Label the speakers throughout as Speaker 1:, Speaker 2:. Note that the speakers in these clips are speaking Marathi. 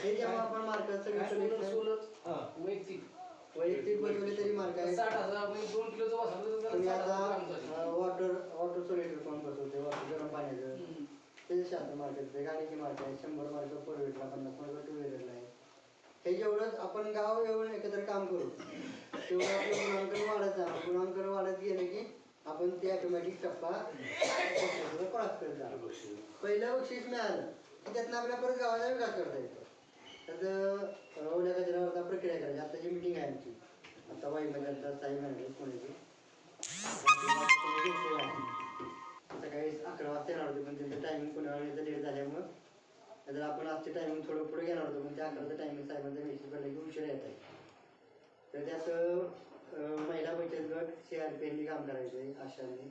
Speaker 1: हे जेव्हा आपण मार्काचं वैयक्तिक बनवले तरी मार्क आहे.
Speaker 2: 60,000 म्हणजे 2 किलोचं बसवलं तर
Speaker 1: तुम्ही आता
Speaker 2: 60,000
Speaker 1: वॉटर सोलेटर कोण बसवते गरम पाण्याचं ते 76 मार्काचं गाडीची मार्क आहे. 100 मार्क फोर व्हीलरला, 50 मार्क टू व्हीलरला आहे. हे जेवढं आपण गाव येऊन एकत्र काम करू तेवढं आपलं गुणांकन वाढत जाणार. गुणांकन वाढत गेले की आपण ते ऑटोमॅटिक टप्पा क्रॉस करत जाणार. पहिलं बक्षीस मिळालं की त्यातनं आपल्या परत गावाचा विकास करता येतो. त्याचं ओल्या कचऱ्यावर आता प्रक्रिया करायची. आता जी मिटिंग आहे आमची आता वाईमध्ये आता साई मॅनेजर पुण्याची सकाळी 11 वाजता येणार होते पण त्यांचं टायमिंग पुण्यावर लेट झाल्यामुळं तर आपण आजचे टायमिंग थोडं पुढे घेणार होतो पण त्या 11चं टायमिंग साहेबांचा मेसेज पडला की उशिरा येत आहे. तर त्यात महिला बचत गट CRPNनी काम करायचं आहे. आशांनी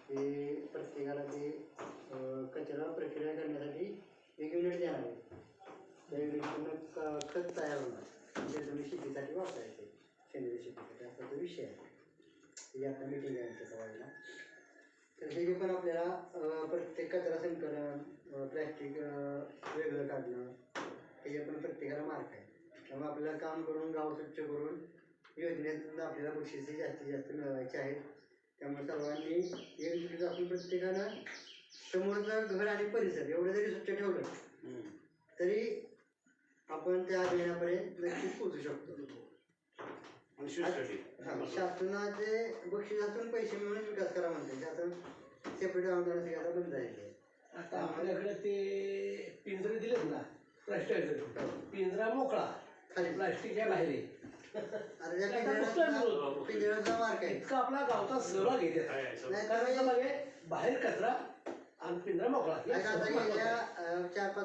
Speaker 1: ते प्रत्येकाला ते कचरा प्रक्रिया करण्यासाठी 1 युनिट देणार आहे. त्या युनिटमधून खत तयार होणार जे तुम्ही शेतीसाठी वापरायचे सेंद्रिय शेतीसाठी असा तो विषय आहे. ही आता मिटिंग आहे आमच्या सवायला. तर हे पण आपल्याला प्रत्येक कचरा संकलन प्लॅस्टिक वेगळं काढणं हे पण प्रत्येकाला मार्क आहे. त्यामुळे आपल्याला काम करून गाव स्वच्छ करून योजनेतून आपल्याला बक्षिसे जास्तीत जास्त मिळवायचे आहेत. त्यामुळे सर्वांनी एक आपण प्रत्येकानं समोरचं घर आणि परिसर एवढं जरी स्वच्छ ठेवलं तरी आपण त्या अभियानापर्यंत नक्कीच पोहोचू शकतो. शासनाचे बक्षिसातून पैसे मिळून विकास करा म्हणते. शासन सेपरेट अनुदान आता बंद झालेले.
Speaker 3: आता आपल्याकडे ते पिंजरे दिलेत ना प्लास्टिकचे पिंजरा मोकळा खाली प्लास्टिकच्या बाहेर
Speaker 1: पिंजऱ्याचा मार्क आहे.
Speaker 3: इतका आपला गावचा सहभाग घेते बाहेर कचरा आणि पिंजरा मोकळा.
Speaker 1: 4-5